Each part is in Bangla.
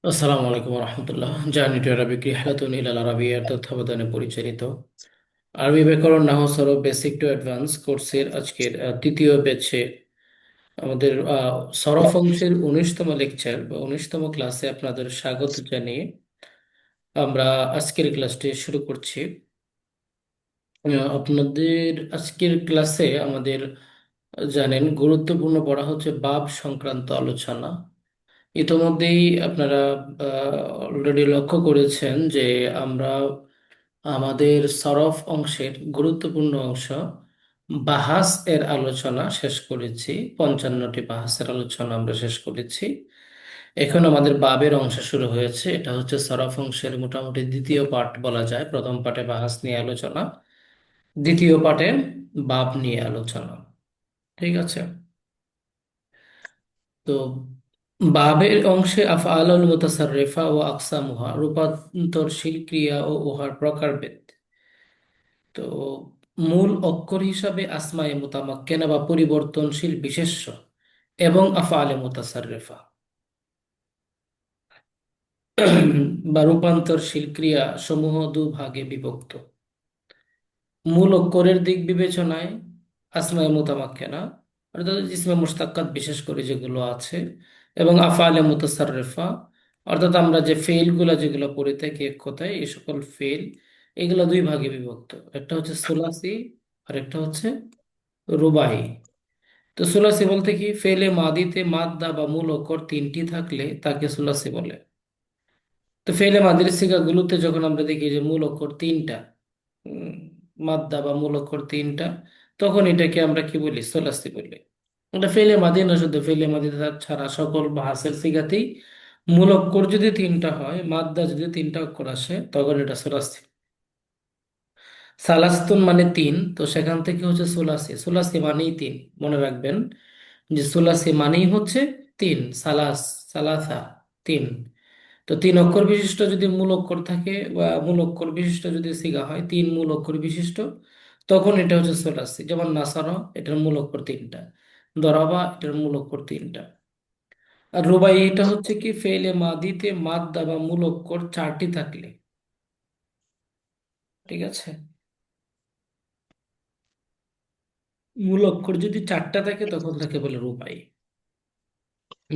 আসসালামু আলাইকুম রহমতুল্লাহ। জার্নি টু অ্যারাবিক রিহলাতুন ইলাল আরাবিয়ার তত্ত্বাবধানে পরিচালিত আরবি ব্যাকরণ নাহু সরফ বেসিক টু অ্যাডভান্স কোর্সের আজকের তৃতীয় ব্যাচে আমাদের সরফ অংশের 19তম লেকচার বা 19তম ক্লাসে আপনাদের স্বাগত জানিয়ে আমরা আজকের ক্লাসটি শুরু করছি। আপনাদের আজকের ক্লাসে আমাদের জানেন গুরুত্বপূর্ণ পড়া হচ্ছে বাব সংক্রান্ত আলোচনা। ইতোমধ্যেই আপনারা অলরেডি লক্ষ্য করেছেন যে আমরা আমাদের সরফ অংশের গুরুত্বপূর্ণ অংশ বাহাস এর আলোচনা শেষ করেছি। 55টি বাহাসের আলোচনা আমরা শেষ করেছি। এখন আমাদের বাবের অংশ শুরু হয়েছে। এটা হচ্ছে সরফ অংশের মোটামুটি দ্বিতীয় পার্ট বলা যায়। প্রথম পার্টে বাহাস নিয়ে আলোচনা, দ্বিতীয় পার্টে বাব নিয়ে আলোচনা। ঠিক আছে। তো বাবের অংশে আফআলুল মুতাসাররিফা ও আকসামুহা রূপান্তরশীল ক্রিয়া ও উহার প্রকারভেদ। তো মূল অক্ষর হিসাবে আসমায়ে মুতামাক্কেনা বা পরিবর্তনশীল বিশেষ্য এবং আফআলে মুতাসাররিফা বা রূপান্তরশীল ক্রিয়া সমূহ দুভাগে বিভক্ত। মূল অক্ষরের দিক বিবেচনায় আসমায়ে মুতামাক্কেনা অর্থাৎ ইসমে মুশতাক্কাত বিশেষ করে যেগুলো আছে, এবং আফআলে মুতাসাররিফা অর্থাৎ আমরা যে ফেল গুলা যেগুলো পড়ে থাকি এক কথায় এই সকল ফেল, এগুলো দুই ভাগে বিভক্ত। একটা হচ্ছে সুলাসি আর একটা হচ্ছে রুবাই। তো সুলাসি বলতে কি, ফেলে মাদিতে মাদ্দা বা মূল অক্ষর তিনটি থাকলে তাকে সুলাসি বলে। তো ফেলে মাদির সিগাগুলোতে যখন আমরা দেখি যে মূল অক্ষর তিনটা, উম, মাদ্দা বা মূল অক্ষর তিনটা, তখন এটাকে আমরা কি বলি, সোলাসি বলি। এটা ফেলে মাদি না, শুধু ফেলে মাদি ছাড়া সকল ভাষার সিগাতেই মূল অক্ষর যদি তিনটা হয়, মাদ্দা যদি তিনটা অক্ষর আসে, তখন এটা সোলাসি। সালাস্তুন মানে তিন, তো সেখান থেকে হচ্ছে সোলাসি। সোলাসি মানেই তিন, মনে রাখবেন যে সোলাসি মানেই হচ্ছে তিন। সালাস, সালাসা, তিন। তো তিন অক্ষর বিশিষ্ট যদি মূল অক্ষর থাকে বা মূল অক্ষর বিশিষ্ট যদি সিগা হয়, তিন মূল অক্ষর বিশিষ্ট, তখন এটা হচ্ছে সোলাসি। যেমন নাসারা, এটার মূল অক্ষর তিনটা। দরাবা, এটার মূল অক্ষর তিনটা। আর রুবাই এটা হচ্ছে কি, ফেলে মাদিতে মাদ্দা বা মূল অক্ষর চারটি থাকলে। ঠিক আছে। মূল অক্ষর যদি চারটা থাকে তখন তাকে বলে রুবাই,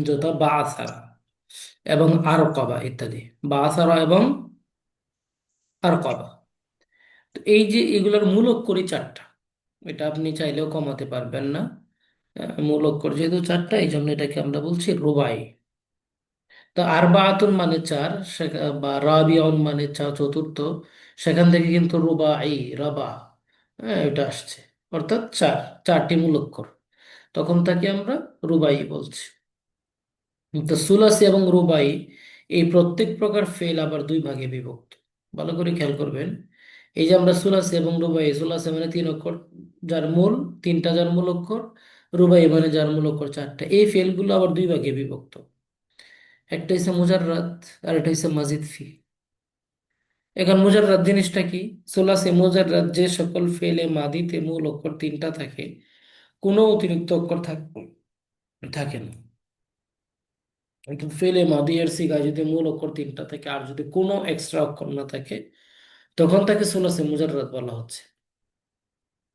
যথা বা আসারা এবং আর কবা ইত্যাদি। বা আসারা এবং আর কবা। তো এই যে এগুলোর মূল অক্ষরই চারটা, এটা আপনি চাইলেও কমাতে পারবেন না। মূল অক্ষর যেহেতু চারটা, এই জন্য এটাকে আমরা বলছি রুবাই। তো আরবাআতুন মানে চার, বা রাবিউন মানে চতুর্থ, সেখান থেকে কিন্তু রুবাই, রাবা, হ্যাঁ এটা আসছে। অর্থাৎ চার, চারটি মূল অক্ষর, তখন তাকে আমরা রুবাই বলছি। তো সুলাসি এবং রুবাই এই প্রত্যেক প্রকার ফেল আবার দুই ভাগে বিভক্ত। ভালো করে খেয়াল করবেন। এই যে আমরা সুলাসি এবং রুবাই, সুলাসি মানে তিন অক্ষর যার মূল তিনটা, যার মূল অক্ষর। রুবাই মানে যার মূল অক্ষর চারটা। এই ফেলগুলো আবার দুই ভাগে বিভক্ত। একটা হচ্ছে মুজাররাদ, আর একটা হচ্ছে মাজিদ ফি। এখন মুজাররাদ জিনিসটা কি? সুলাসি মুজাররাদ যে সকল ফেলে মাদিতে মূল অক্ষর তিনটা থাকে, কোনো অতিরিক্ত অক্ষর থাকে না। কিন্তু ফেলে মাদি এর সিগায় যদি মূল অক্ষর তিনটা থাকে আর যদি কোনো এক্সট্রা অক্ষর না থাকে, তখন তাকে সুলাসে মুজাররাদ বলা হচ্ছে।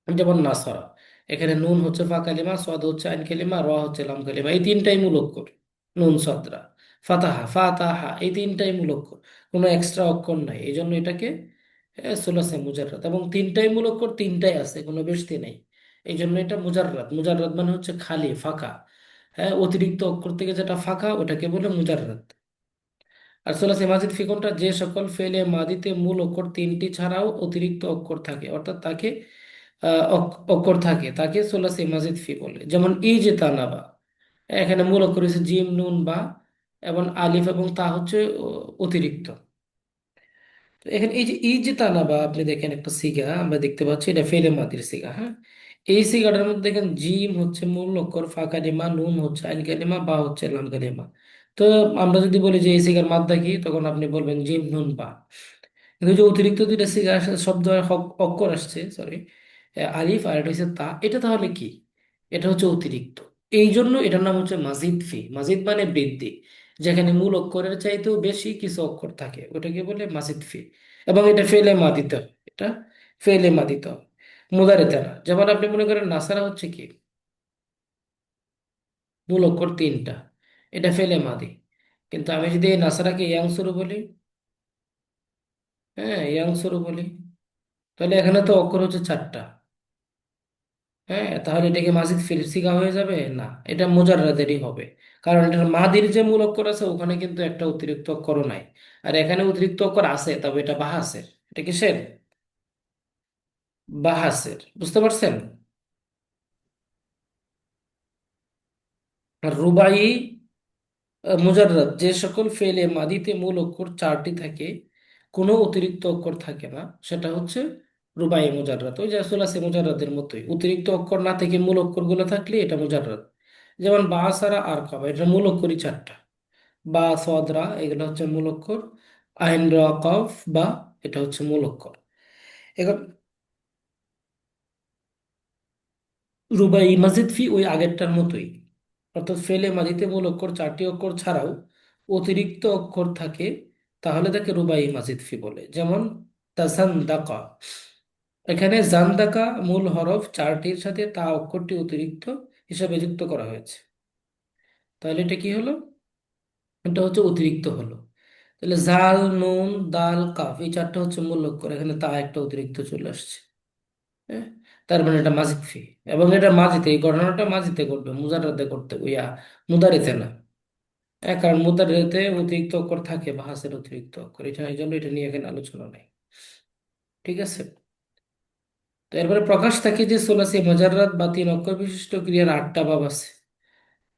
যেমন নাসারা, এখানে নুন হচ্ছে ফা কালিমা, সাদ হচ্ছে আইন কালিমা, র হচ্ছে লাম কালিমা, এই তিনটাই মূল অক্ষর। নুন সাদরা, ফাতাহা, ফাতাহা, এই তিনটাই মূল অক্ষর, কোনো এক্সট্রা অক্ষর নাই। এই জন্য এটাকে সুলাসে মুজাররাদ। এবং তিনটাই মূল অক্ষর, তিনটাই আছে, কোনো বেশি নেই। এই জন্য এটা মুজাররাদ। মুজাররাদ মানে হচ্ছে খালি, ফাঁকা। হ্যাঁ, অতিরিক্ত অক্ষর থেকে যেটা ফাঁকা ওটাকে বলে মুজাররাদ। আর সুলাসে মাজিদ ফি কোনটা? যে সকল ফেলে মাদিতে মূল অক্ষর তিনটি ছাড়াও অতিরিক্ত অক্ষর থাকে, অর্থাৎ তাকে অক্ষর থাকে, তাকে সুলাসে মাজিদ ফি বলে। যেমন ই যে তানাবা, এখানে মূল অক্ষর হচ্ছে জিম, নুন, বা, এবং আলিফ এবং তা হচ্ছে অতিরিক্ত। তো এখানে এই যে ই যে তানাবা, আপনি দেখেন একটা সিগা আমরা দেখতে পাচ্ছি, এটা ফেলে মাদির সিগা। হ্যাঁ, এই সিগাটার মধ্যে দেখেন জিম হচ্ছে মূল অক্ষর, ফা কালিমা, নুন হচ্ছে আইন কালিমা, বা হচ্ছে লাম কালিমা। তো আমরা যদি বলি যে এই সিগার মাদ্দা কি, তখন আপনি বলবেন জিম, নুন, বা। কিন্তু যে অতিরিক্ত দুইটা সিগা শব্দ অক্ষর আসছে, সরি, আলিফ আর এটা হচ্ছে তা, এটা তাহলে কি? এটা হচ্ছে অতিরিক্ত। এই জন্য এটার নাম হচ্ছে মাজিদ ফি। মাজিদ মানে বৃদ্ধি। যেখানে মূল অক্ষরের চাইতেও বেশি কিছু অক্ষর থাকে ওটাকে বলে মাজিদ ফি। এবং এটা ফেলে মা দিতে হবে, এটা ফেলে মা দিতে হবে, মুদারিতে না। যেমন আপনি মনে করেন নাসারা হচ্ছে কি, মূল অক্ষর তিনটা, এটা ফেলে মাদি। কিন্তু আমি যদি এই নাসারাকে ইয়াং শুরু বলি, হ্যাঁ ইয়াং শুরু বলি, তাহলে এখানে তো অক্ষর হচ্ছে চারটা। হ্যাঁ, তাহলে এটা কি মাজিদ ফিরসিকা হয়ে যাবে? না, এটা মুজাররাদেরই হবে। কারণ এটার মাদির যে মূল অক্ষর আছে ওখানে কিন্তু একটা অতিরিক্ত অক্ষরও নাই। আর এখানে অতিরিক্ত অক্ষর আছে, তবে এটা বাহাসের। এটা কিসের? বাহাসের, বুঝতে পারছেন? আর রুবাই মুজাররাদ যে সকল ফেলে মাদিতে মূল অক্ষর চারটি থাকে, কোনো অতিরিক্ত অক্ষর থাকে না, সেটা হচ্ছে রুবাই মুজাররাদ। ওই যে সুলাসি মুজাররাদের মতোই, অতিরিক্ত অক্ষর না থেকে মূল অক্ষরগুলো থাকলে এটা মুজাররাদ। যেমন বা সারা আর কাবা, এটা মূল অক্ষরই চারটা। বা সদরা এগুলো হচ্ছে মূল অক্ষর। আইন র কফ বা, এটা হচ্ছে মূল অক্ষর। এখন রুবাই মাজিদ ফি ওই আগেরটার মতোই, অর্থাৎ ফেলে মাজিতে মূল অক্ষর চারটি অক্ষর ছাড়াও অতিরিক্ত অক্ষর থাকে, তাহলে তাকে রুবাই মাজিদ ফি বলে। যেমন তাসান্দাকা, এখানে জান্দাকা মূল হরফ চারটির সাথে তা অক্ষরটি অতিরিক্ত হিসাবে যুক্ত করা হয়েছে, তাহলে এটা কি হলো? এটা হচ্ছে অতিরিক্ত হলো। তাহলে জাল নুন দাল কাফ এই চারটা হচ্ছে মূল অক্ষর, এখানে তা একটা অতিরিক্ত চলে আসছে। হ্যাঁ, তার মানে এটা মাজিদ ফি। এবং এটা মাজিতে, এই ঘটনাটা মাজিতে ঘটবে, মুজারাতে করতে মুদারিতে না। কারণ মুদারিতে অতিরিক্ত অক্ষর থাকে, ভাষার অতিরিক্ত অক্ষর, এটা এই জন্য এটা নিয়ে এখানে আলোচনা নাই। ঠিক আছে। তো এরপরে প্রকাশ থাকে যে সোলাসি মুজাররাদ বা তিন অক্ষর বিশিষ্ট ক্রিয়ার আটটা ভাব আছে।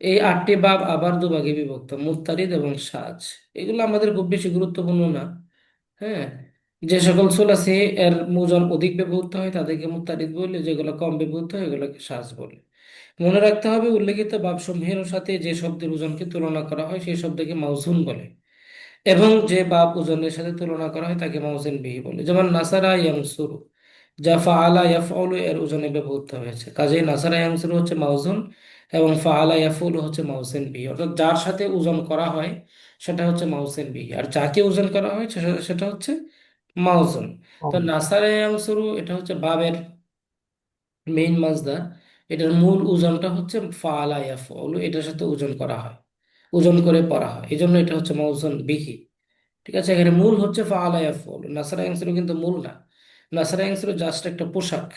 এই আটটি ভাব আবার দুভাগে বিভক্ত, মুত্তারিদ এবং সাজ। এগুলো আমাদের খুব বেশি গুরুত্বপূর্ণ না। হ্যাঁ, যে সকল সুলাসি এর মুজন অধিক ব্যবহৃত হয় তাদেরকে মুত্তারিদ বলে, যেগুলো কম ব্যবহৃত হয় এগুলোকে সাজ বলে। মনে রাখতে হবে উল্লেখিত বাবসমূহের সাথে যে শব্দের ওজনকে তুলনা করা হয় সেই শব্দকে মাউজুন বলে, এবং যে বাব ওজনের সাথে তুলনা করা হয় তাকে মাউজিন বিহি বলে। যেমন নাসারা ইয়ানসুরু, যা ফাআলা ইয়াফউলু এর ওজনে ব্যবহৃত হয়েছে, কাজেই নাসারা ইয়ানসুরু হচ্ছে মাউজুন, এবং ফাআলা ইয়াফউলু হচ্ছে মাউজিন বিহি। অর্থাৎ যার সাথে ওজন করা হয় সেটা হচ্ছে মাউজিন বিহি, আর যাকে ওজন করা হয় সেটা হচ্ছে মাউজুন। তো ও, নাসারা ইয়ানসুরু এটা হচ্ছে বাবের মেইন মাজদা, এটার মূল ওজনটা হচ্ছে ফাআলা ইয়াফউলু, এটার সাথে ওজন করা হয়, ওজন করে পড়া হয়, এই জন্য এটা হচ্ছে মাউজুন বিহি। ঠিক আছে, এখানে মূল হচ্ছে ফাআলা ইয়াফউলু, নাসারা ইয়ানসুরু কিন্তু মূল না। নাসারা ইয়ানসুরু জাস্ট একটা পোশাক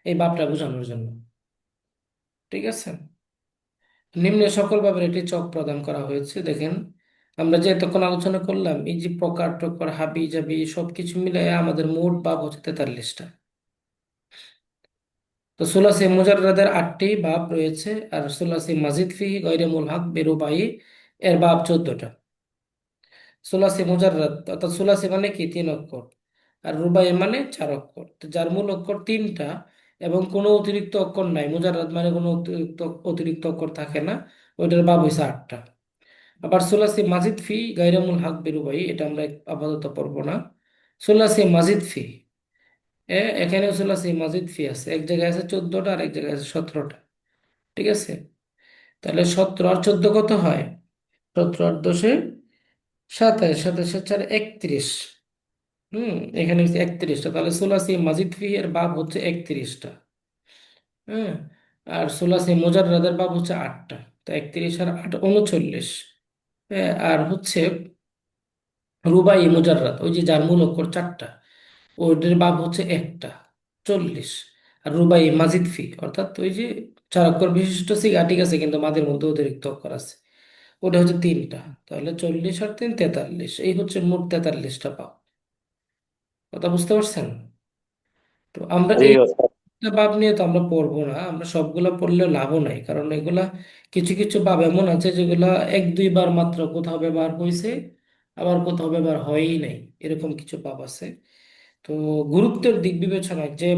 এই বাপটা বোঝানোর জন্য। ঠিক আছে। নিম্নে সকল ভাবে একটি চক প্রদান করা হয়েছে, দেখেন। আমরা যে এতক্ষণ আলোচনা করলাম, এই যে প্রকার টকার হাবি জাবি সবকিছু মিলে আমাদের মোট বাব হচ্ছে 43টা। তো সুলাসি মুজাররাদের 8টি বাব রয়েছে, আর সুলাসি মাজিদ ফিহি গয়রে মুলহাক বেরুবাই এর বাব 14টা। সুলাসি মুজাররাদ অর্থাৎ সুলাসি মানে কি, তিন অক্ষর, আর রুবাই মানে চার অক্ষর। তো যার মূল অক্ষর তিনটা এবং কোনো অতিরিক্ত অক্ষর নাই, মুজাররাদ মানে কোনো অতিরিক্ত অতিরিক্ত অক্ষর থাকে না, ওইটার বাব হয়েছে 8টা। আবার সুলাসি মাজিদ ফি গায়রামুল হক বেরুবাই, এটা আমরা আপাতত পড়বো না। সুলাসি মাজিদ ফি, এখানে সুলাসি মাজিদ ফি আছে, এক জায়গায় আছে 14টা আর এক জায়গায় আছে 17টা। ঠিক আছে। তাহলে 17 আর 14 কত হয়? 17 আর 10 27, 27 আর 4 31। এখানে হচ্ছে 31টা, তাহলে সুলাসি মাজিদ ফি এর বাব হচ্ছে 31টা। হ্যাঁ, আর সুলাসি মুজাররাদের বাব হচ্ছে 8টা। তো 31 আর 8 39। হ্যাঁ, আর হচ্ছে রুবাই মুজাররাদ ওই যে যার মূল অক্ষর চারটা, ওদের বাব হচ্ছে একটা, 40। আর রুবাই মাজিদ ফি অর্থাৎ ওই যে চার অক্ষর বিশিষ্ট সিগা, ঠিক আছে, কিন্তু মাদের মধ্যে অতিরিক্ত অক্ষর আছে, ওটা হচ্ছে তিনটা। তাহলে 40 আর 3 43, এই হচ্ছে মোট 43টা বাব। কথা বুঝতে পারছেন? তো আমরা জি এই ওস্তাদ। বাব নিয়ে তো আমরা পড়বো না, আমরা সবগুলা পড়লে লাভও নাই, কারণ এগুলা কিছু কিছু বাব এমন আছে যেগুলা এক দুইবার মাত্র কোথাও ব্যবহার হয়েছে, আবার কোথাও ব্যবহার হয়ই নাই, এরকম কিছু বাব আছে। তো গুরুত্বের দিক বিবেচনায় যে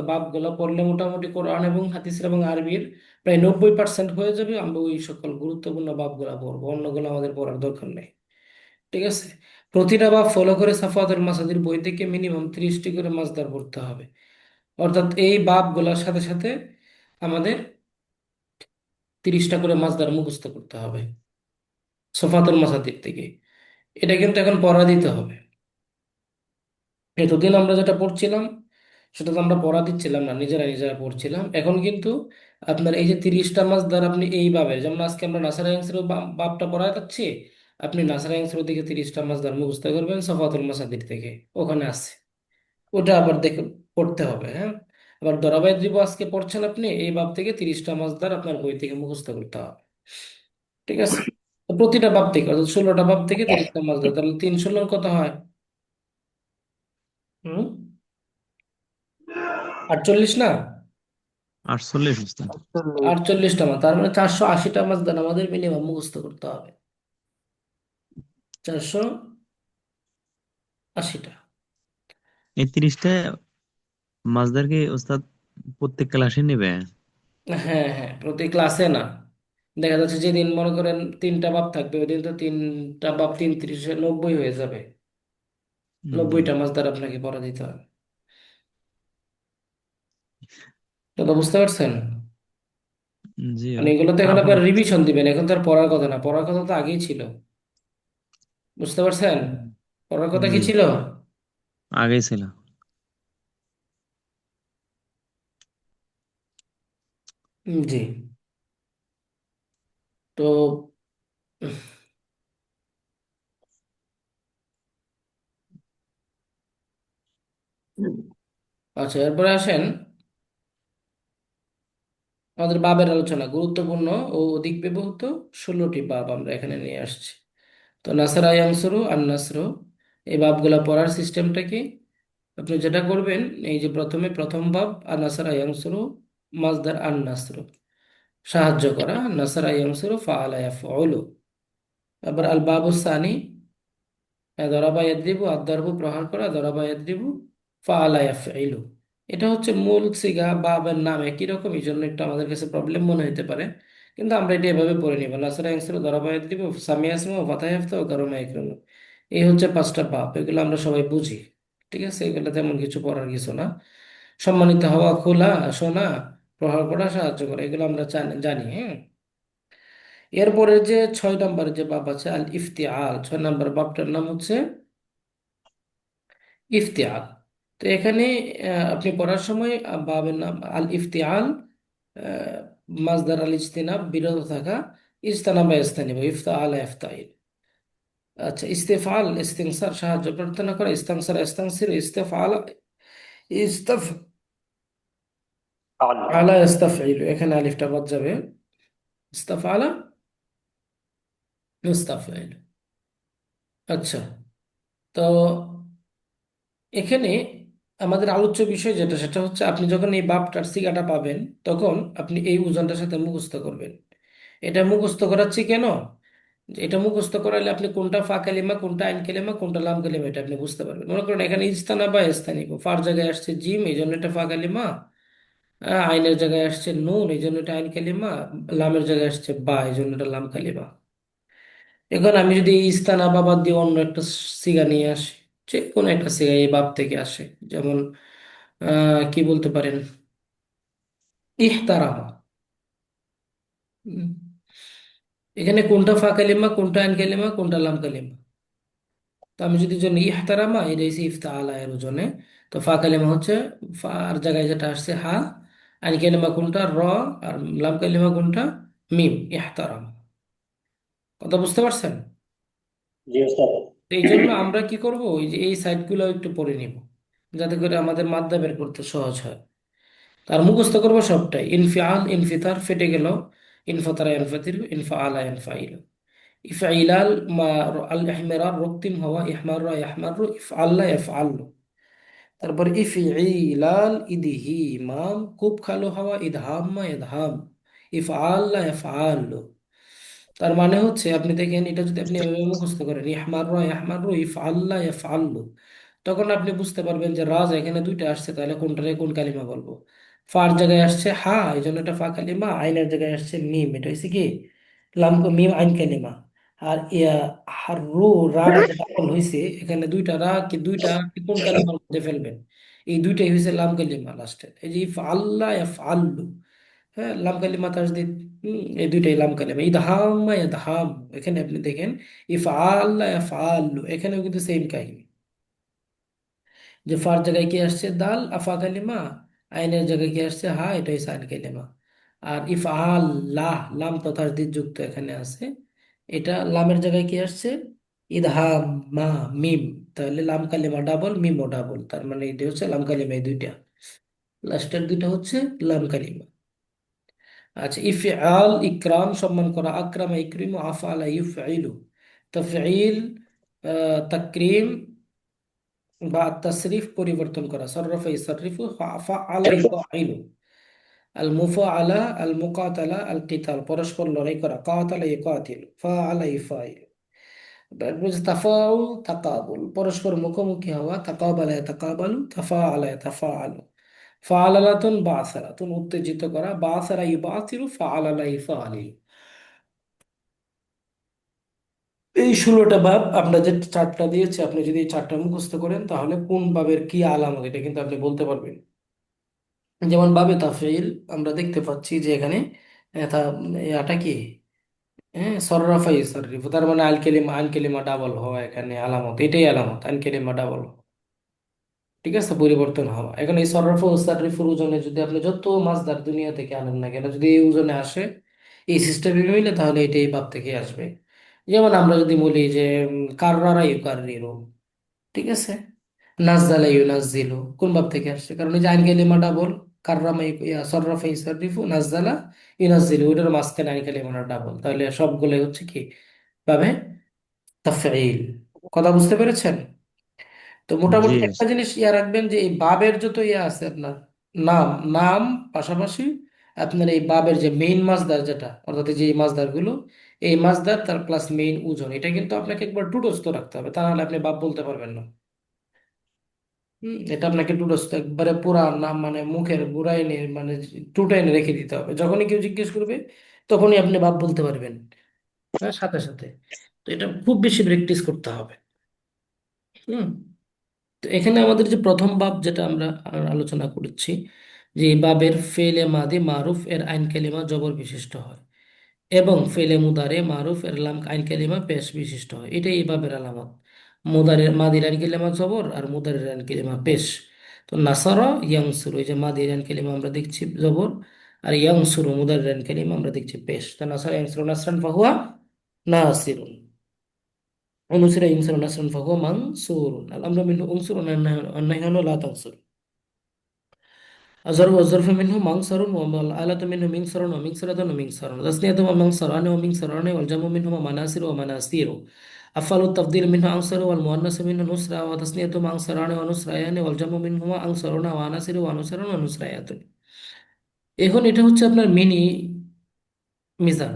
বাবগুলা পড়লে মোটামুটি কোরআন এবং হাদিস এবং আরবির প্রায় 90% হয়ে যাবে, আমরা ওই সকল গুরুত্বপূর্ণ বাবগুলা পড়বো, অন্যগুলো আমাদের পড়ার দরকার নেই। ঠিক আছে। প্রতিটা বাব ফলো করে সাফাতুল মাসাদির বই থেকে মিনিমাম 30টি করে মাসদার পড়তে হবে। অর্থাৎ এই বাবগুলোর সাথে সাথে আমাদের 30টা করে মাসদার মুখস্থ করতে হবে। সফাতুল মাসাদির থেকে। এটা কিন্তু এখন পড়া দিতে হবে। এতদিন আমরা যেটা পড়ছিলাম সেটা তো আমরা পড়া দিচ্ছিলাম না, নিজেরা নিজেরা পড়ছিলাম। এখন কিন্তু আপনার এই যে 30টা মাসদার আপনি এইভাবে, যেমন আজকে আমরা নাসারা ইয়াংসের বাবটা পড়া যাচ্ছি, আপনি নাসারা ইয়াংসের দিকে 30টা মাসদার মুখস্থ করবেন সফাতুল মাসাদির থেকে, ওখানে আছে। ওটা আবার দেখে পড়তে হবে, হ্যাঁ। আবার দরাবাই দিব আজকে পড়ছেন আপনি, এই বাব থেকে 30টা মাসদার আপনার বই থেকে মুখস্থ করতে হবে। ঠিক আছে? তো প্রতিটা বাব থেকে, অর্থাৎ 16টা বাব থেকে 30টা মাসদার, তাহলে 3 16 কত হয়? হুম, 48 না? 48 উস্তাদ। 48টা মাস, তার মানে 480টা মাসদার আমাদের মিনিমাম মুখস্থ করতে হবে। 480টা। এই 30টা মাসদার কি উস্তাদ প্রত্যেক ক্লাসে নেবে? হ্যাঁ হ্যাঁ, প্রতি ক্লাসে না। দেখা যাচ্ছে যেদিন মনে করেন 3টা বাব থাকবে, ওই দিন তো 3টা বাব 3 3 90 হয়ে যাবে। জি। 90টা মাসদার আপনাকে পড়া দিতে হবে। তো তো বুঝতে পারছেন? জিও। মানে এগুলো তো এখন তারপর আপনার রিভিশন দিবেন, এখন তো আর পড়ার কথা না, পড়ার কথা তো আগেই ছিল। বুঝতে পারছেন? পড়ার কথা কি জি, ছিল? আগেই ছিল। জি। তো আচ্ছা, এরপরে আসেন আমাদের বাবের আলোচনা। গুরুত্বপূর্ণ ও অধিক ব্যবহৃত 16টি বাব আমরা এখানে নিয়ে আসছি। তো নাসরা ইয়ানসুরু আর নাসরু, এই বাবগুলা পড়ার সিস্টেমটা কি? আপনি যেটা করবেন, এই যে প্রথমে প্রথম বাব আর নাসরা ইয়ানসুরু, মাজদার আর নাসরু, সাহায্য করা, নাসরা ইয়ানসুরু ফাআলা ইয়াফউলু। আবার আল বাবু সানি, দরাবা ইয়াদ্রিবু, আদ-দরবু প্রহার করা, দরাবা ইয়াদ্রিবু, ফাআলা ইয়াফইলু। এটা হচ্ছে মূল সিগা বাবের নাম একই রকম, এই জন্য একটু আমাদের কাছে প্রবলেম মনে হতে পারে, কিন্তু আমরা এটা এভাবে পড়ে নিব। নাসরা ইয়ানসুরু, দরাবা ইয়াদ্রিবু, সামিয়া ইয়াসমু, ফাতাহ ইয়াফতাহু, কারমা ইয়াকরামু। এই হচ্ছে 5টা বাব, এগুলো আমরা সবাই বুঝি। ঠিক আছে, এগুলো তেমন কিছু পড়ার কিছু না। সম্মানিত হওয়া, খোলা, শোনা, প্রহার করা, সাহায্য করা, এগুলো আমরা জানি জানি, হ্যাঁ। এরপরে যে 6 নম্বরের যে বাব আছে আল ইফতিআল, 6 নম্বর বাবটার নাম হচ্ছে ইফতিআল। তো এখানে আপনি পড়ার সময় বাবের নাম আল ইফতিআল, আহ, মাজদার আল ইজতিনাব, বিরত থাকা, ইজতানাবা ইস্তানিব, ইফতাআলা ইফতাইল। আচ্ছা, ইস্তেফাল ইস্তিনসার, সাহায্য প্রার্থনা করা, ইস্তানসার ইস্তানসির, ইস্তেফালা ইস্তাফ আলা ইস্তাফইল, এখানে আলিফটা বাদ যাবে, ইস্তাফালা ইস্তাফইল। আচ্ছা, তো এখানে আমাদের আলোচ্য বিষয় যেটা, সেটা হচ্ছে আপনি যখন এই বাপটার সিগাটা পাবেন, তখন আপনি এই ওজনটার সাথে মুখস্থ করবেন। এটা মুখস্থ করাচ্ছি কেন? যে এটা মুখস্থ করালে আপনি কোনটা ফা কালিমা, কোনটা আইন কালিমা, কোনটা লাম কালিমা, এটা আপনি বুঝতে পারবেন। মনে করেন এখানে ইস্তানা বা ইস্তানিব, ফার জায়গায় আসছে জিম, এই জন্য এটা ফা কালিমা। আইনের জায়গায় আসছে নুন, এই জন্য এটা আইন কালিমা। লামের জায়গায় আসছে বা, এই জন্য এটা লাম কালিমা। এখন আমি যদি এই ইস্তানা বা বাদ দিয়ে অন্য একটা সিগা নিয়ে আসি, যে কোনো একটা সিগা এই বাপ থেকে আসে, যেমন কি বলতে পারেন, ইহতারামা। উম, এখানে কোনটা ফা কালিমা, কোনটা আইন কালিমা, কোনটা লাম কালিমা? তো আমি যদি জন ইহতারামা, এটা হচ্ছে ইফতাআলা এর ওজনে। তো ফা কালিমা হচ্ছে, ফার জায়গায় যেটা আসছে হা, আইন কালিমা কোনটা র, আর লাম কালিমা কোনটা মিম, ইহতারামা। কথা বুঝতে পারছেন? জি ওস্তাদ। তো এই জন্য আমরা কি করব, ওই যে এই সাইটগুলো একটু পড়ে নিব, যাতে করে আমাদের মাদ্দা বের করতে সহজ হয়। তার মুখস্থ করবো সবটাই, ইনফিআল ইনফিতার, ফেটে গেল, ইনফাতারা ইনফাতির, ইনফাআলা ইনফাইল, ইফআইলাল, মা আল ইহমিরার, রক্তিম হওয়া, ইহমার ইহমার, ইফআল্লা ইফআল্লু। তারপর ইফইলাল, ইদিহি মাম, কুব খালো হওয়া, ইদহাম মা ইদহাম, ইফআল্লা ইফআল্লু। তার মানে হচ্ছে আপনি দেখেন, এটা যদি আপনি এভাবে মুখস্থ করেন, ইয়াহমারু ইফআল্লা ইয়াফআল্লু, তখন আপনি বুঝতে পারবেন যে রাজ এখানে দুইটা আসছে, তাহলে কোনটারে কোন কালিমা বলবো। ফার জায়গায় আসছে হা, এই জন্য এটা ফা কালিমা। আইনের জায়গায় আসছে মিম, এটা হচ্ছে কি লাম, মিম আইন কালিমা। আর ইয়া হারু, রাটা যেটা আল হয়েছে, এখানে দুইটা রা কি, দুইটা কি কোন কালিমার মধ্যে ফেলবেন? এই দুইটাই হয়েছে লাম কালিমা লাস্টে, এই যে ইফ আল্লাহ ইফ আল্লু। হ্যাঁ, লাম কালিমা তাসদিদ। এই দুইটাই লাম কালিমা। ইদহাম্মা ইয়াদহাম, এখানে আপনি দেখেন ইফআল্লা ইয়াফআলু, এখানেও কিন্তু সেম কাহিনী, যে ফার জায়গায় কি আসছে দাল আফা কালিমা, আইনের জায়গায় কি আসছে হা, এটাই সাইন কালিমা। আর ইফআল লাহ, লাম তো তাসদিদ যুক্ত এখানে আছে, এটা লামের জায়গায় কি আসছে ইদহাম মা মিম, তাহলে লাম কালিমা ডাবল মিমও ডাবল, তার মানে এটা হচ্ছে লাম কালিমা, এই দুইটা লাস্টের দুইটা হচ্ছে লাম কালিমা। আচ্ছা, ইফআল ইকরাম সম্মান করা, আকরামা ইকরিমু, আফআলা ইউফঈলু তাফঈল, তাকরিম বা তাসরিফ পরিবর্তন করা, সররাফা ইউসাররিফু, ফাআলা ইউফঈলু, আল মুফাআলা আল মুকাতালা আল কিতাল, পরস্পর লড়াই করা, কাতালা ইউকাতিল, ফাআলা ইউফাইল। তাফাউল তাকাবুল, পরস্পর মুখোমুখি হওয়া, তাকাবালা তাকাবালু, তাফাআলা তাফাআলু। ফাআলাতুন বাসারাতুন, উত্তেজিত করা, বাসারা ইউবাসিরু, ফাআলালা ইউফাআলিল। এই 16টা ভাব আমরা যে চারটা দিয়েছি, আপনি যদি এই চারটা মুখস্থ করেন তাহলে কোন ভাবের কি আলামত এটা কিন্তু আপনি বলতে পারবেন। যেমন বাবে তাফঈল, আমরা দেখতে পাচ্ছি যে এখানে এটা এটা কি, হ্যাঁ, সররাফা ইউসাররিফু, তার মানে আল কেলিমা ডাবল হওয়া এখানে আলামত, এটাই আলামত, আল কেলিমা ডাবল। ঠিক আছে, পরিবর্তন হওয়া। এখন এই সররাফা ইউসাররিফুর ওজনে যদি আপনি যত মাসদার দুনিয়া থেকে আনেন না কেন, যদি এই ওজনে আসে, এই সিস্টেমে মিলে, তাহলে এটা এই ভাব থেকে আসবে। যেমন আমরা যদি বলি যে কাররারা ইউকাররিরু, ঠিক আছে, নাজ্জালা ইউনাজ্জিলু, কোন ভাব থেকে আসছে? কারণ এই যে আইন কালিমা ডাবল, কাররামা সররাফা ইউসাররিফু, নাজ্জালা ইউনাজ্জিলু, ওইটার মাঝখানে আইন কালিমাটা ডাবল, তাহলে সবগুলো হচ্ছে কি ভাবে তাফঈল। কথা বুঝতে পেরেছেন? তো জি মোটামুটি একটা ওস্তাদ। জিনিস রাখবেন, যে এই বাবের যত আছে আপনার, নাম নাম পাশাপাশি আপনার এই বাবের যে মেইন মাসদার যেটা, অর্থাৎ এই যে এই মাসদার গুলো, এই মাসদার তার প্লাস মেইন ওজন, এটা কিন্তু আপনাকে একবার টুটস্থ রাখতে হবে, তা নাহলে আপনি বাব বলতে পারবেন না। এটা আপনাকে টুটস্থ একবারে পুরা নাম, মানে মুখের গুড়ায় এনে, মানে টুটা এনে রেখে দিতে হবে, যখনই কেউ জিজ্ঞেস করবে তখনই আপনি বাব বলতে পারবেন, হ্যাঁ, সাথে সাথে। তো এটা খুব বেশি প্র্যাকটিস করতে হবে। হুম। তো এখানে আমাদের যে প্রথম বাব যেটা আমরা আলোচনা করেছি, যে এই বাবের ফেলে মাদি মারুফ এর আইন কালিমা জবর বিশিষ্ট হয়, এবং ফেলে মুদারে মারুফ এর লাম আইন কালিমা পেশ বিশিষ্ট হয়, এটাই এই বাবের আলামত। মুদারের মাদির আইন কালিমা জবর, আর মুদারের আইন কালিমা পেশ। তো নাসারা ইয়াংসুর, এই যে মাদির আইন কালিমা আমরা দেখছি জবর, আর ইয়াংসুর মুদারের আইন কালিমা আমরা দেখছি পেশ। তো নাসারা ইয়াংসুর নাসরান ফাহুয়া নাসিরুন, ونصر ينصر نصرا فهو منصور، الأمر منه انصر والنهي عنه لا تنصر. الظرف والظرف منه منصر، والآلة منه منصر ومنصرة ومنصر، تثنيتهما منصران ومنصران، والجمع منهما مناصر ومناصير. أفعل التفضيل منه أنصر، والمؤنث منه نصرة، وتثنيتهما أنصران ونصريان، والجمع منهما أنصرون وعناصر ونصر ونصريات। এখন এটা হচ্ছে আপনার মিনি মিজান,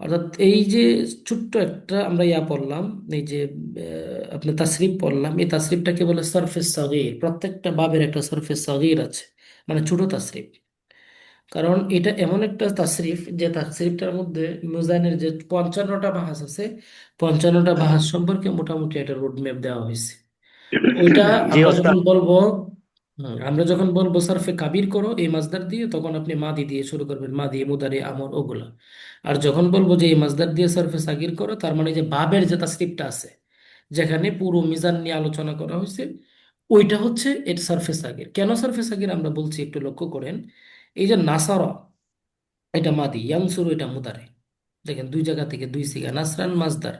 অর্থাৎ এই যে ছোট্ট একটা আমরা পড়লাম, এই যে আপনার তাসরিফ পড়লাম, এই তাসরিফটাকে বলে সরফে সগীর। প্রত্যেকটা বাবের একটা সরফে সগীর আছে, মানে ছোট তাসরিফ। কারণ এটা এমন একটা তাসরিফ, যে তাসরিফটার মধ্যে মিজানের যে 55টা বাহাস আছে, 55টা বাহাস সম্পর্কে মোটামুটি একটা রোড ম্যাপ দেওয়া হয়েছে। তো ওইটা জি আমরা ওস্তাদ। যখন বলবো, আমরা যখন বলবো সরফে কাবির করো এই মাসদার দিয়ে, তখন আপনি মাদি দিয়ে শুরু করবেন, মাদি মুদারি আমর ওগুলা। আর যখন বলবো যে এই মাসদার দিয়ে সরফে সাগির করো, তার মানে যে বাবের যে তাসরিফটা আছে, যেখানে পুরো মিজান নিয়ে আলোচনা করা হয়েছে, ওইটা হচ্ছে এর সরফে সাগির। কেন সরফে সাগির আমরা বলছি একটু লক্ষ্য করেন। এই যে নাসারা, এটা মাদি, ইয়ানসুরু এটা মুদারি, দেখেন দুই জায়গা থেকে দুই সিগা, নাসরান মাসদার,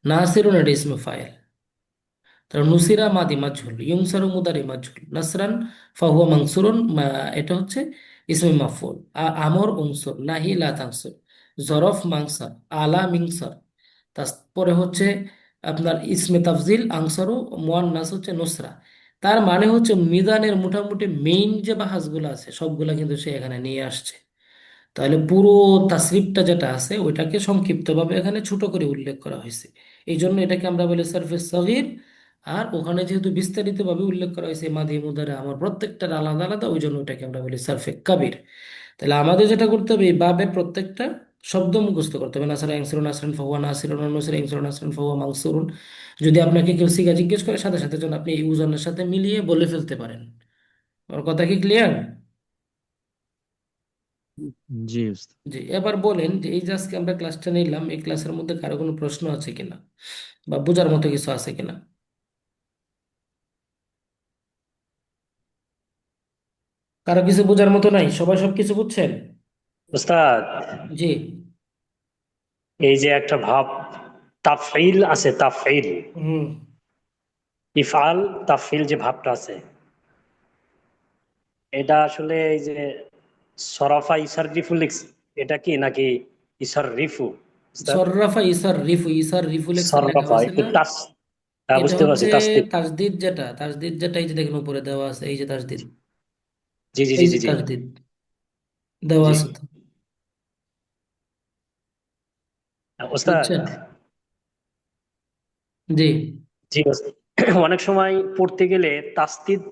নাসিরুন এটা ইসমে ফাইল। তার নুসিরা মাদি মাজহুল, ইউনসারু মুদারি মাজহুল, নাসরান ফাহুয়া মানসুরুন, এটা হচ্ছে ইসমে মাফউল। আমর উনসুর, নাহি লা তানসুর, জরফ মাংসার, আলা মিংসার। তারপরে হচ্ছে আপনার ইসমে তাফজিল আনসারু, মুয়ান্নাস হচ্ছে নুসরা। তার মানে হচ্ছে মিজানের মোটামুটি মেইন যে বাহাসগুলো আছে সবগুলা কিন্তু সে এখানে নিয়ে আসছে। তাহলে পুরো তাসরিফটা যেটা আছে ওইটাকে সংক্ষিপ্তভাবে এখানে ছোট করে উল্লেখ করা হয়েছে। এই জন্য এটাকে আমরা বলি সরফে সগীর। আর ওখানে যেহেতু বিস্তারিতভাবে উল্লেখ করা হয়েছে মাদি মুদারে আমার প্রত্যেকটার আলাদা আলাদা, ওই জন্য ওটাকে আমরা বলি সরফে কাবির। তাহলে আমাদের যেটা করতে হবে, এই বাবের প্রত্যেকটা শব্দ মুখস্থ করতে হবে। নাসারা ইনসুরুন নাসরান ফাহুয়া নাসিরুন, নুসরা ইনসুরুন নাসরান ফাহুয়া মানসুরুন। যদি আপনাকে কেউ সিগা জিজ্ঞেস করে, সাথে সাথে যেন আপনি এই উজনের সাথে মিলিয়ে বলে ফেলতে পারেন। আমার কথা কি ক্লিয়ার? জি উস্তাদ। জি, এবার বলেন যে এই যে আজকে আমরা ক্লাসটা নিলাম, এই ক্লাসের মধ্যে কারো কোনো প্রশ্ন আছে কিনা বা বোঝার মতো কিছু আছে কিনা? কারো কিছু বোঝার মতো নাই? সবাই সবকিছু বুঝছেন? উস্তাদ, জি। এই যে একটা ভাব তাফঈল আছে, তাফঈল, হুম। ইফআল তাফঈল যে ভাবটা আছে, এটা আসলে এই যে সরাফা ইসার রিফু লিখছে, এটা কি নাকি ইসার রিফু উস্তাদ? সররাফা ইসার রিফু, ইসার রিফু লেখা সরাফা হয়েছে একটু না? টাচ, হ্যাঁ এটা বুঝতে হচ্ছে পারছি, তাসদিদ। তাসদিদ, যেটা তাসদিদ যেটা এই যে দেখেন উপরে দেওয়া আছে, এই যে তাসদিদ, জি জি এই জি যে জি জি তাসদিদ দেওয়া জি আছে তো, উস্তাদ। বুঝছেন? জি। জি উস্তাদ। অনেক সময় পড়তে গেলে তাসদিদ,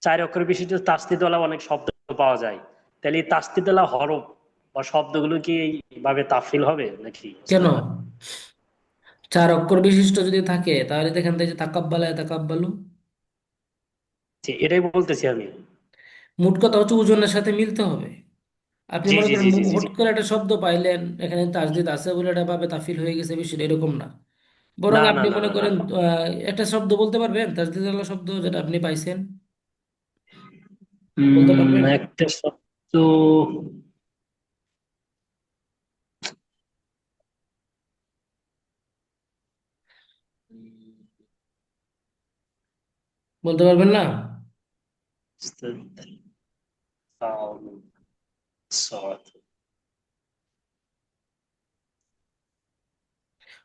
4 অক্ষর বিশিষ্ট তাসদিদওয়ালা অনেক শব্দ পাওয়া যায়। তাহলে এই তাসদিদওয়ালা হরফ বা শব্দগুলো কি এইভাবে তাফসীল হবে নাকি কেন? উস্তাদ? 4 অক্ষর বিশিষ্ট যদি থাকে তাহলে দেখেন তো এই যে তাকাব্বালা তাকাব্বালু, জি, এটাই বলতেছি আমি। মোট কথা হচ্ছে ওজনের সাথে মিলতে হবে। আপনি জি মনে জি করেন জি জি জি হুট জি করে একটা শব্দ পাইলেন, এখানে তাসদিদ আছে বলে এটা ভাবে তাফিল হয়ে গেছে, বিষয়টা এরকম না। বরং না না আপনি না মনে না না। করেন একটা শব্দ বলতে পারবেন, তাসদিদ আলা শব্দ যেটা আপনি পাইছেন, বলতে পারবেন? একটা শব্দ। বলতে পারবেন না? উস্তাদ, ফাউল, সদ।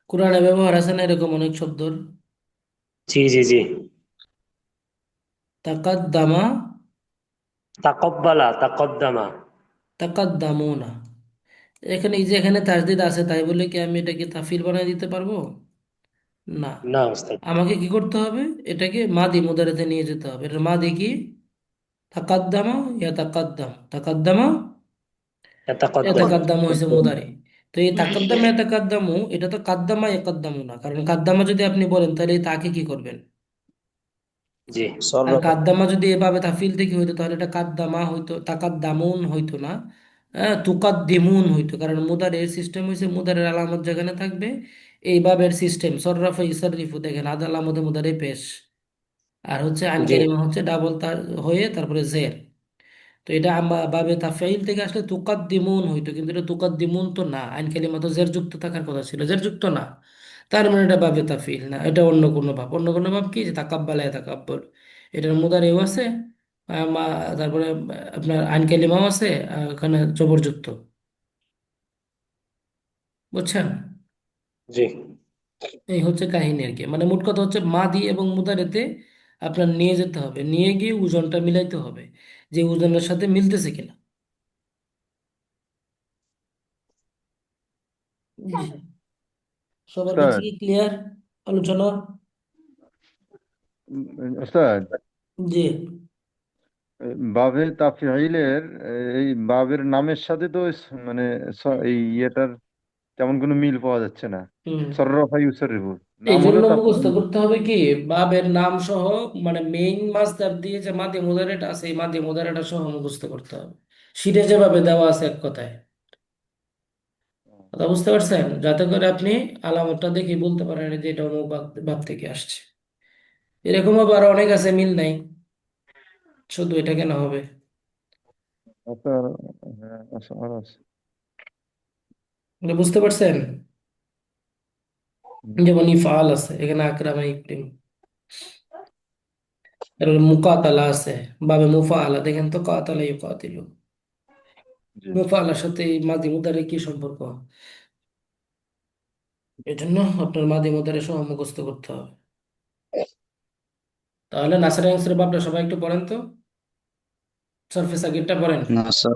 কোরআনে ব্যবহার আছে না এরকম অনেক শব্দর? জি জি জি। তাকাদ্দামা, তাকব্বালা, তাকদ্দামা। তাকাদ্দামুনা। এখানে এই যে এখানে তাসদিদ আছে তাই বলে কি আমি এটাকে তাফিল বানাই দিতে পারবো? না। না উস্তাদ। আমাকে কি করতে হবে? এটাকে মাদি মুদারিতে নিয়ে যেতে হবে। এটা মাদি কি? তাকাদ্দামা, ইয়া তাকাদ্দাম, তাকাদ্দামা, তাকদ্দাম। এতাকাদ্দামু হয়েছে মুদারি। তো এই তাকাদ্দামা এতাকাদ্দামু, এটা তো কাদ্দামা একাদ্দামু না, কারণ কাদ্দামা যদি আপনি বলেন তাহলে এই তাকে কি করবেন? জি আর সর্রফা। কাদ্দামা যদি এভাবে তাফিল থেকে হইতো তাহলে এটা কাদ্দামা হইতো, তাকাদ্দামুন হইতো না, তুকাদ্দিমুন হইতো, কারণ মুদারের সিস্টেম হয়েছে মুদারের আলামত যেখানে থাকবে এইভাবে সিস্টেম সররাফা ইসাররিফু, দেখেন আদ আলামতে মুদারে পেশ, আর হচ্ছে আইন জি কালিমা হচ্ছে ডাবল তার হয়ে তারপরে জের। তো এটা বাবে তাফাইল থেকে আসলে তুকাদ্দিমুন হইতো, কিন্তু এটা তুকাদ্দিমুন তো না, আইন কালিমা তো জের যুক্ত থাকার কথা ছিল, জের যুক্ত না। তার মানে এটা বাবে তাফিল না, এটা অন্য কোনো ভাব। অন্য কোনো ভাব কি, যে তাকাব্বালা তাকাব্বর, এটার মুদারেও আছে, তারপরে আপনার আইন কালিমাও আছে, ওখানে জবরযুক্ত। বুঝছেন? জি এই হচ্ছে কাহিনী আর কি, মানে মোট কথা হচ্ছে মাদি এবং মুদারেতে আপনার নিয়ে যেতে হবে, নিয়ে গিয়ে ওজনটা মিলাইতে হবে যে ওজনের সাথে মিলতেছে কিনা। জি। সবার কাছে উস্তাদ, কি ক্লিয়ার আলোচনা? উস্তাদ, জি। বাবে তাফঈলের এই বাবের নামের সাথে তো মানে এই ইয়েটার তেমন কোনো মিল পাওয়া যাচ্ছে না। হুম। সর্রফা ইউসাররিফু এই নাম হলো জন্য মুখস্থ তাফঈল। করতে হবে কি, বাবের নাম সহ, মানে মেইন মাসদার দিয়ে যে মাদি মুদারেটা আছে এই মাদি মুদারেটা সহ মুখস্থ করতে হবে, সিটে যেভাবে দেওয়া আছে এক কথায়। কথা বুঝতে পারছেন? যাতে করে আপনি আলামতটা দেখে বলতে পারেন যে এটা অমুক ভাব থেকে আসছে। এরকম আবার অনেক আছে মিল নাই, শুধু এটা কেন হবে? আচ্ছা, হ্যাঁ, আচ্ছা, আর আছে। এটা বুঝতে পারছেন? হুম, যেমন ইফআল আছে, এখানে আকরামা ইকরিম, এর মুকাতালা আছে, বাবে মুফাআলা, দেখেন তো কাতালা ইউকাতিলু, জি। মুফাআলার সাথে এই মাদি মুদারে কি সম্পর্ক? এই জন্য আপনার মাদি মুদারে সহ মুখস্থ করতে হবে। তাহলে নাসের অংশের বাবটা সবাই একটু পড়েন তো, সরফে সাকিরটা পড়েন। নাসার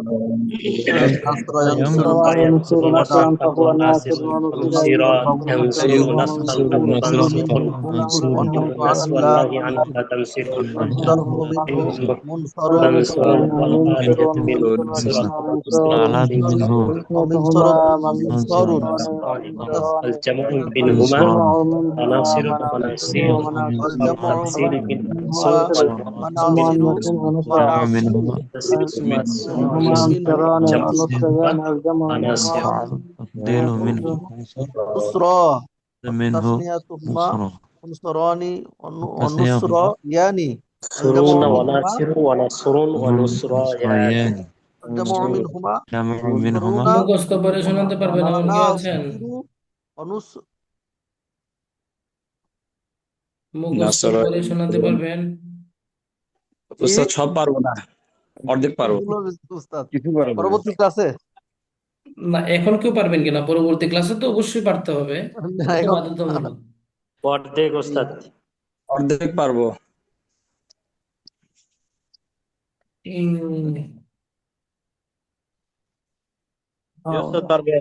نصر ينصر ينصر وينصر ونصر نصرا فهو ونصر ناصر، ونصيرا ينصر نصرا ينصر فهو نصرا ناصر، منصور وانصر نصر الله عنك تنصر، تنصر والآية من سورة الآلات منه منصور الجمع بينهما منصور وناصر ونصير، منصور والتفصيل بين النصر منصور والمنصور. جمع منهما منهما جمع أنصران جمع ونصران والجمع منهما وناصر تفضيل منه نصرى منه تثنيتهما نصرة أنصران التثنية والنصريان الجمع سرون منهما وناصر ونصر ونصريان نصريان الجمع منهما جمع نصرون منهما মুখস্থ করে শোনাতে পারবেন এমন কি আছেন? وناصر ونصر মুখস্থ নাসর করে শোনাতে পারবেন? উস্তাদ সব পারবো না, অর্ধেক পারবো। এগুলো উস্তাদ কিছু পারা যাবে। পরবর্তী ক্লাসে না, এখন কেউ পারবেন কিনা? পরবর্তী ক্লাসে তো অবশ্যই পারতে হবে, না, এটা তো এখন বাধ্যতামূলক। অর্ধেক ওস্তাদ। অর্ধেক পারবো। উম, উস্তাদ পারবে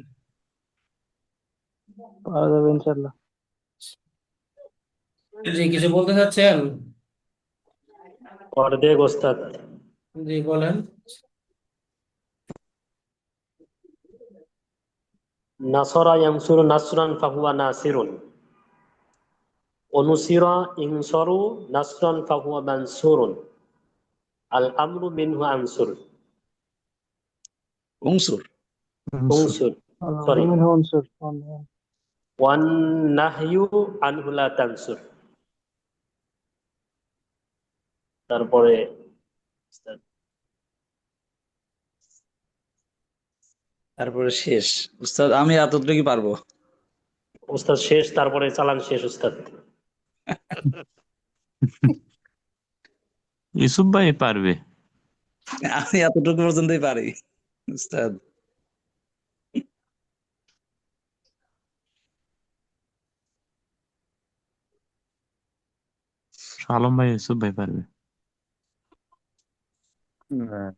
পারা যাবে ইনশাআল্লাহ। জি, কিছু বলতে চাচ্ছেন? অর্ধেক ওস্তাদ। জি, বলেন। নাসরা ইয়ানসুরু নাসরান ফাহুয়া নাসিরুন। অনুসিরা ইনসরু নাসরান ফাহুয়া মানসুরুন। আল আমরু মিনহু আনসুর। উনসুর। উনসুর, সরি। منه عنصر ওয়ান নাহয়ু আনহু লা তানসুর। তারপরে ওস্তাদ, তারপরে শেষ। উস্তাদ আমি এতটুকুই পারবো। ওস্তাদ শেষ, তারপরে চালান শেষ ওস্তাদ। ইউসুফ ভাই পারবে। আমি এতটুকু পর্যন্তই পারি উস্তাদ। আলম ভাই ইউসুফ ভাই পারবে। হ্যাঁ।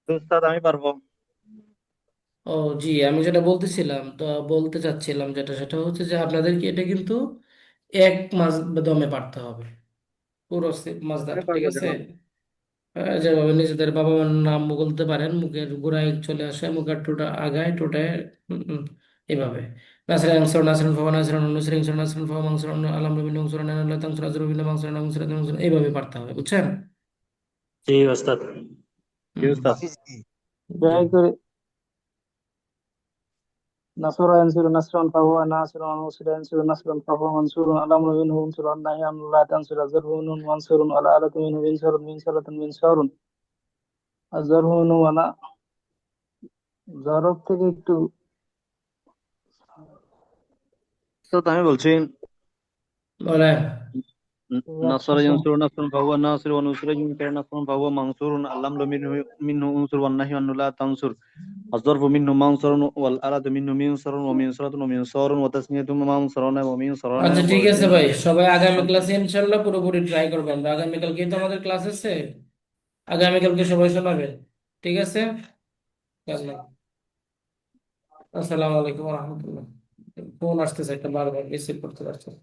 উস্তাদ আমি পারবো। ও জি, আমি যেটা বলতেছিলাম, তো বলতে চাচ্ছিলাম যেটা, সেটা হচ্ছে যে আপনাদেরকে এটা কিন্তু এক মাস দমে পারতে হবে, পুরো মাসদাটা, ঠিক পারবো আছে? যেমন যেভাবে নিজেদের বাবা মার নাম বলতে পারেন, মুখের গোড়ায় চলে আসে, মুখের টোটা আগায় টোটায়, এভাবে নাসরা আনসার নাসরান ফাওয়া নাসরান নুসরিন সুর নাসরান ফাওয়া মানসুরান আলাম রবিন সুরান আল্লাহ তানসুর আজরবিন মানসুরান মানসুরান মানসুরান, এইভাবে পারতে হবে, বুঝছেন? জি ওস্তাদ। উস্তাদ জি। نصر ينصر نصرا فهو ناصر ونصر ينصر نصرا فهو منصور الأمر منه منصور النهي عن لا تنصر الزرع منه منصور الآلة منه منصر منصرة منصار الزرع منه ولا জরব থেকে একটু তো আমি বলছি বলেন। نصر ينصر نصرا فهو ناصر ونصر ينصر نصرا فهو منصور الأمر منه منصور والنهي عنه لا تنصر الظرف منه منصر والآلة منه منصر ومنصرة ومنصار وتسمية منصرون ومنصران আচ্ছা, ঠিক আছে والجمع ভাই, সবাই আগামী ক্লাসে ইনশাল্লাহ পুরোপুরি ট্রাই করবেন। আগামীকালকে তো আমাদের ক্লাস আছে, আগামীকালকে সবাই শোনাবেন, ঠিক আছে? আসসালামু আলাইকুম রহমতুল্লাহ। ফোন আসতেছে একটা, বারবার রিসিভ করতে পারছি না।